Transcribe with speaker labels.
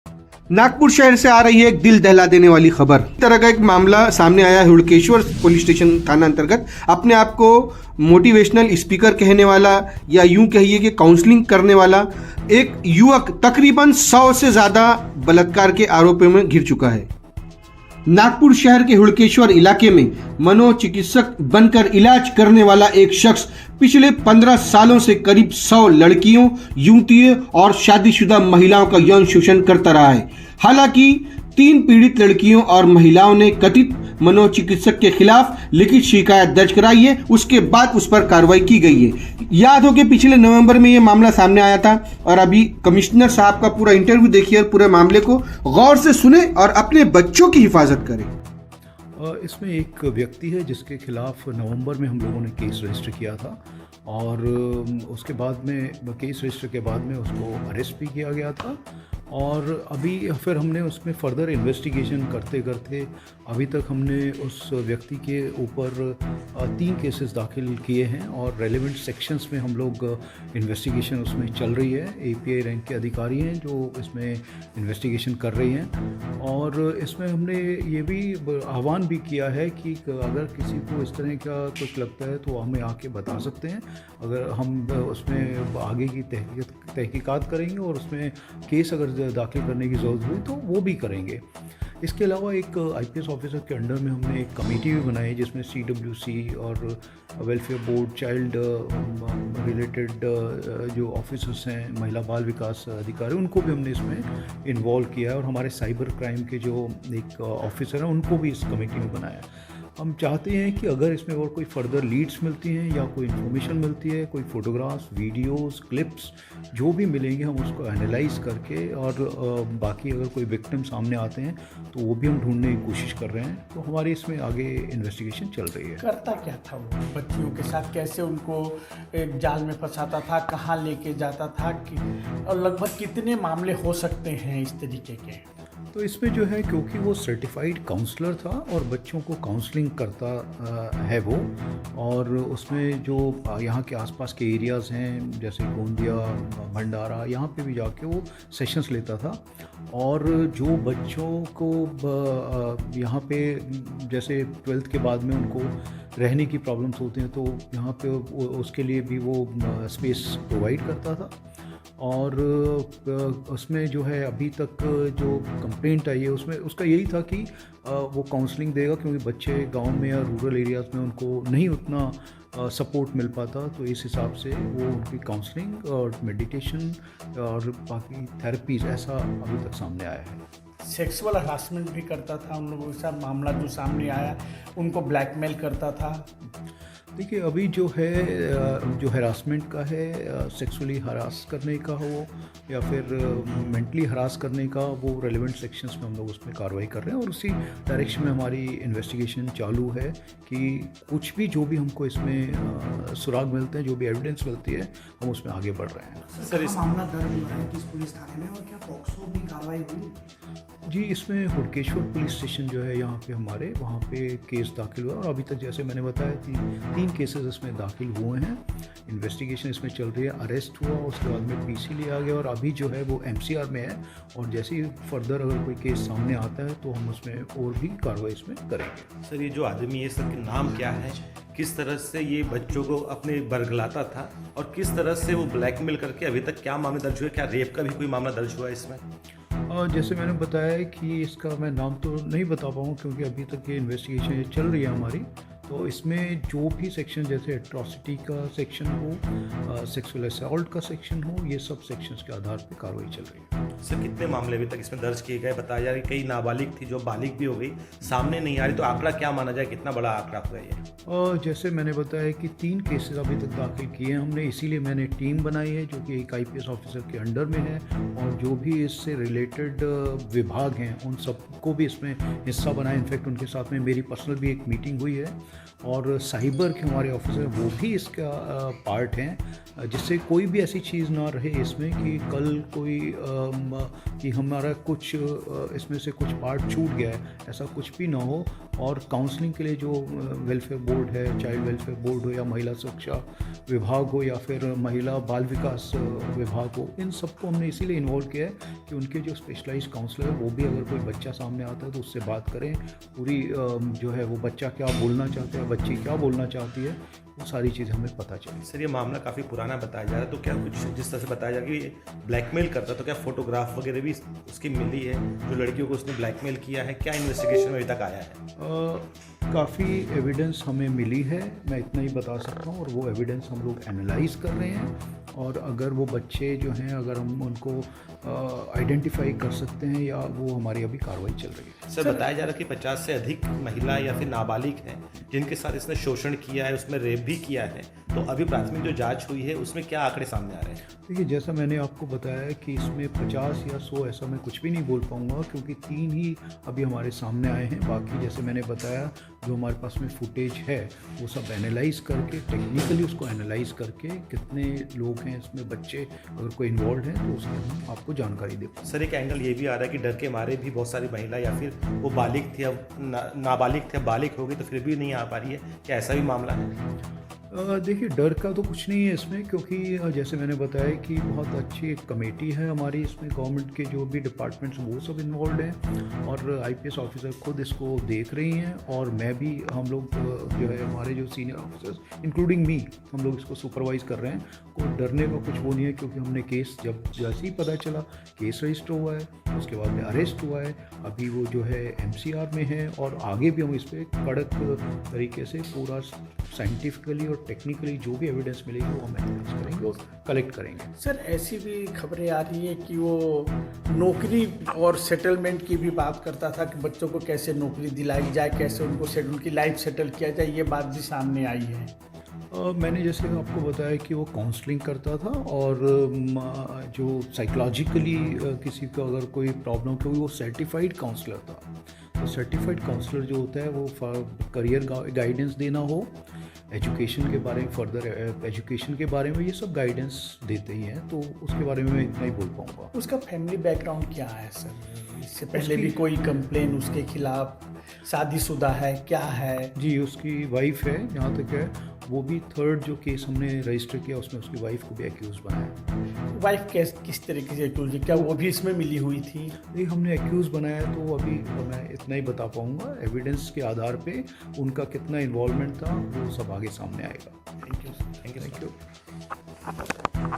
Speaker 1: नागपुर शहर से आ रही है एक दिल दहला देने वाली खबर। इस तरह का एक मामला सामने आया हुड़केश्वर पुलिस स्टेशन थाना अंतर्गत। अपने आप को मोटिवेशनल स्पीकर कहने वाला या यूं कहिए कि काउंसलिंग करने वाला एक युवक तकरीबन 100 से ज्यादा बलात्कार के आरोपों में घिर चुका है। नागपुर शहर के हुड़केश्वर इलाके में मनोचिकित्सक बनकर इलाज करने वाला एक शख्स पिछले 15 सालों से करीब 100 लड़कियों, युवतियों और शादीशुदा महिलाओं का यौन शोषण करता रहा है। हालांकि 3 पीड़ित लड़कियों और महिलाओं ने कथित मनोचिकित्सक के खिलाफ लिखित शिकायत दर्ज कराई है। उसके बाद उस पर कार्रवाई की गई है। याद हो कि पिछले नवंबर में यह मामला सामने आया था और अभी कमिश्नर साहब का पूरा इंटरव्यू देखिए और पूरे मामले को गौर से सुने और अपने बच्चों की हिफाजत करें।
Speaker 2: इसमें एक व्यक्ति है जिसके खिलाफ नवंबर में हम लोगों ने केस रजिस्टर किया था और उसके बाद में केस रजिस्टर के बाद में उसको अरेस्ट भी किया गया था और अभी फिर हमने उसमें फर्दर इन्वेस्टिगेशन करते करते अभी तक हमने उस व्यक्ति के ऊपर 3 केसेस दाखिल किए हैं और रेलेवेंट सेक्शंस में हम लोग इन्वेस्टिगेशन उसमें चल रही है। एपीआई रैंक के अधिकारी हैं जो इसमें इन्वेस्टिगेशन कर रही हैं और इसमें हमने ये भी आह्वान भी किया है कि अगर किसी को इस तरह का कुछ लगता है तो हमें आके बता सकते हैं। अगर हम उसमें आगे की तहकीकात करेंगे और उसमें केस अगर दाखिल करने की ज़रूरत हुई तो वो भी करेंगे। इसके अलावा एक आईपीएस ऑफिसर के अंडर में हमने एक कमेटी भी बनाई जिसमें सीडब्ल्यूसी और वेलफेयर बोर्ड, चाइल्ड रिलेटेड जो ऑफिसर्स हैं, महिला बाल विकास अधिकारी, उनको भी हमने इसमें इन्वॉल्व किया है और हमारे साइबर क्राइम के जो एक ऑफिसर हैं उनको भी इस कमेटी में बनाया। हम चाहते हैं कि अगर इसमें और कोई फर्दर लीड्स मिलती हैं या कोई इन्फॉर्मेशन मिलती है, कोई फ़ोटोग्राफ्स, वीडियोस, क्लिप्स जो भी मिलेंगे हम उसको एनालाइज करके और बाकी अगर कोई विक्टिम सामने आते हैं तो वो भी हम ढूंढने की कोशिश कर रहे हैं। तो हमारी इसमें आगे इन्वेस्टिगेशन चल रही है।
Speaker 3: करता क्या था वो बच्चियों के साथ, कैसे उनको एक जाल में फंसाता था, कहाँ लेके जाता था और लगभग कितने मामले हो सकते हैं इस तरीके के?
Speaker 2: तो इसमें जो है क्योंकि वो सर्टिफाइड काउंसलर था और बच्चों को काउंसलिंग करता है वो, और उसमें जो यहाँ के आसपास के एरियाज़ हैं जैसे गोंदिया, भंडारा, यहाँ पे भी जाके वो सेशंस लेता था और जो बच्चों को यहाँ पे जैसे 12th के बाद में उनको रहने की प्रॉब्लम्स होती हैं तो यहाँ पे उसके लिए भी वो स्पेस प्रोवाइड करता था। और उसमें जो है अभी तक जो कंप्लेंट आई है उसमें उसका यही था कि वो काउंसलिंग देगा क्योंकि बच्चे गांव में या रूरल एरियाज़ में उनको नहीं उतना सपोर्ट मिल पाता, तो इस हिसाब से वो उनकी काउंसलिंग और मेडिटेशन और बाकी थेरेपीज़ ऐसा अभी तक सामने आया है।
Speaker 3: सेक्सुअल हरासमेंट भी करता था उन लोगों के साथ, मामला जो सामने आया उनको ब्लैकमेल करता था।
Speaker 2: देखिए अभी जो है जो हरासमेंट का है, सेक्सुअली हरास करने का हो या फिर मेंटली हरास करने का, वो रेलेवेंट सेक्शंस में हम लोग उसमें कार्रवाई कर रहे हैं और उसी डायरेक्शन में हमारी इन्वेस्टिगेशन चालू है कि कुछ भी जो भी हमको इसमें सुराग मिलते हैं, जो भी एविडेंस मिलती है, हम उसमें आगे बढ़ रहे हैं।
Speaker 3: सर इस मामला दर्ज हुआ है किस पुलिस थाने में और क्या पॉक्सो भी कार्रवाई हुई?
Speaker 2: जी, इसमें हुड़केश्वर पुलिस स्टेशन जो है यहाँ पे हमारे वहाँ पे केस दाखिल हुआ और अभी तक जैसे मैंने बताया 3 केसेस इसमें दाखिल हुए हैं। इन्वेस्टिगेशन इसमें चल रही है, अरेस्ट हुआ, उसके बाद में पीसी लिया गया और अभी जो है वो एमसीआर में है और जैसे ही फर्दर अगर कोई केस सामने आता है तो हम उसमें और भी कार्रवाई इसमें करेंगे।
Speaker 4: सर ये जो आदमी है इसका नाम क्या है, किस तरह से ये बच्चों को अपने बरगलाता था और किस तरह से वो ब्लैकमेल करके अभी तक क्या मामले दर्ज हुए, क्या रेप का भी कोई मामला दर्ज हुआ है इसमें?
Speaker 2: जैसे मैंने बताया कि इसका मैं नाम तो नहीं बता पाऊँ क्योंकि अभी तक ये इन्वेस्टिगेशन चल रही है हमारी। तो इसमें जो भी सेक्शन जैसे एट्रॉसिटी का सेक्शन हो, सेक्सुअल असॉल्ट का सेक्शन हो, ये सब सेक्शंस के आधार पर कार्रवाई चल रही है।
Speaker 4: सर कितने मामले अभी तक इसमें दर्ज किए गए? बताया जा रहा है कई नाबालिग थी जो बालिग भी हो गई, सामने नहीं आ रही, तो आंकड़ा क्या माना जाए, कितना बड़ा आंकड़ा हुआ ये?
Speaker 2: जैसे मैंने बताया कि 3 केसेस अभी तक दाखिल किए हैं हमने, इसीलिए मैंने टीम बनाई है जो कि एक आईपीएस ऑफिसर के अंडर में है और जो भी इससे रिलेटेड विभाग हैं उन सबको भी इसमें हिस्सा बनाया। इनफैक्ट उनके साथ में मेरी पर्सनल भी एक मीटिंग हुई है और साइबर के हमारे ऑफिसर वो भी इसका पार्ट हैं, जिससे कोई भी ऐसी चीज़ ना रहे इसमें कि कल कोई कि हमारा कुछ इसमें से कुछ पार्ट छूट गया है, ऐसा कुछ भी ना हो और काउंसलिंग के लिए जो वेलफेयर बोर्ड है, चाइल्ड वेलफेयर बोर्ड हो या महिला सुरक्षा विभाग हो या फिर महिला बाल विकास विभाग हो, इन सबको हमने इसीलिए इन्वॉल्व किया है कि उनके जो स्पेशलाइज काउंसलर है वो भी अगर कोई बच्चा सामने आता है तो उससे बात करें, पूरी जो है वो बच्चा क्या बोलना चाहता है, बच्ची क्या बोलना चाहती है, वो सारी चीज़ हमें पता चले।
Speaker 4: सर, ये मामला काफ़ी पुराना बताया जा रहा है, तो क्या कुछ जिस तरह से बताया जा रहा है कि ब्लैकमेल करता, तो क्या फोटोग्राफ वगैरह भी उसकी मिली है जो लड़कियों को उसने ब्लैकमेल किया है? क्या इन्वेस्टिगेशन में अभी तक आया है?
Speaker 2: काफ़ी एविडेंस हमें मिली है, मैं इतना ही बता सकता हूँ, और वो एविडेंस हम लोग एनालाइज कर रहे हैं, और अगर वो बच्चे जो हैं अगर हम उनको आइडेंटिफाई कर सकते हैं या वो हमारी अभी कार्रवाई चल रही है।
Speaker 4: सर, बताया जा रहा है कि 50 से अधिक महिला या फिर नाबालिग हैं जिनके साथ इसने शोषण किया है, उसमें रेप भी किया है, तो अभी प्राथमिक जो जांच हुई है उसमें क्या आंकड़े सामने आ रहे हैं?
Speaker 2: देखिए, जैसा मैंने आपको बताया है कि इसमें 50 या 100 ऐसा मैं कुछ भी नहीं बोल पाऊँगा, क्योंकि 3 ही अभी हमारे सामने आए हैं। बाकी जैसे मैंने बताया जो हमारे पास में फुटेज है वो सब एनालाइज करके, टेक्निकली उसको एनालाइज करके कितने लोग हैं इसमें, बच्चे अगर कोई इन्वॉल्व हैं तो उसकी हम आपको जानकारी दे पाएंगे।
Speaker 4: सर, एक एंगल ये भी आ रहा है कि डर के मारे भी बहुत सारी महिला या फिर वो बालिग थी, अब नाबालिग थे, अब बालिग हो गई तो फिर भी नहीं आ पा रही है, क्या ऐसा भी मामला है?
Speaker 2: देखिए, डर का तो कुछ नहीं है इसमें, क्योंकि जैसे मैंने बताया कि बहुत अच्छी एक कमेटी है हमारी, इसमें गवर्नमेंट के जो भी डिपार्टमेंट्स वो सब इन्वॉल्व हैं, और आईपीएस ऑफिसर खुद इसको देख रही हैं, और मैं भी, हम लोग जो है हमारे जो सीनियर ऑफिसर्स इंक्लूडिंग मी, हम लोग इसको सुपरवाइज कर रहे हैं। कोई डरने का कुछ वो नहीं है, क्योंकि हमने केस जब जैसे ही पता चला केस रजिस्टर हुआ है, उसके बाद में अरेस्ट हुआ है, अभी वो जो है एमसीआर में है, और आगे भी हम इस पर कड़क तरीके से पूरा साइंटिफिकली और टेक्निकली जो भी एविडेंस मिलेगी वो हम एनालाइज करेंगे और कलेक्ट करेंगे।
Speaker 3: सर, ऐसी भी खबरें आ रही है कि वो नौकरी और सेटलमेंट की भी बात करता था कि बच्चों को कैसे नौकरी दिलाई जाए, कैसे उनको उनकी लाइफ सेटल किया जाए, ये बात भी सामने आई है।
Speaker 2: मैंने जैसे आपको बताया कि वो काउंसलिंग करता था, और जो साइकोलॉजिकली किसी को अगर कोई प्रॉब्लम, क्योंकि वो सर्टिफाइड काउंसलर था, तो सर्टिफाइड काउंसलर जो होता है वो करियर गाइडेंस देना हो, एजुकेशन के बारे में, फर्दर एजुकेशन के बारे में, ये सब गाइडेंस देते ही हैं, तो उसके बारे में मैं इतना ही बोल पाऊँगा।
Speaker 3: उसका फैमिली बैकग्राउंड क्या है सर? इससे पहले भी कोई कंप्लेन उसके खिलाफ, शादीशुदा है, क्या है?
Speaker 2: जी, उसकी वाइफ है, जहाँ तक है, वो भी 3rd जो केस हमने रजिस्टर किया उसमें उसकी वाइफ को भी एक्यूज बनाया।
Speaker 3: वाइफ किस तरीके से एक्यूज, क्या वो भी इसमें मिली हुई थी?
Speaker 2: नहीं, हमने एक्यूज बनाया, तो अभी तो मैं इतना ही बता पाऊँगा, एविडेंस के आधार पे उनका कितना इन्वॉल्वमेंट था वो सब आगे सामने आएगा।
Speaker 3: Thank you.
Speaker 2: Thank you.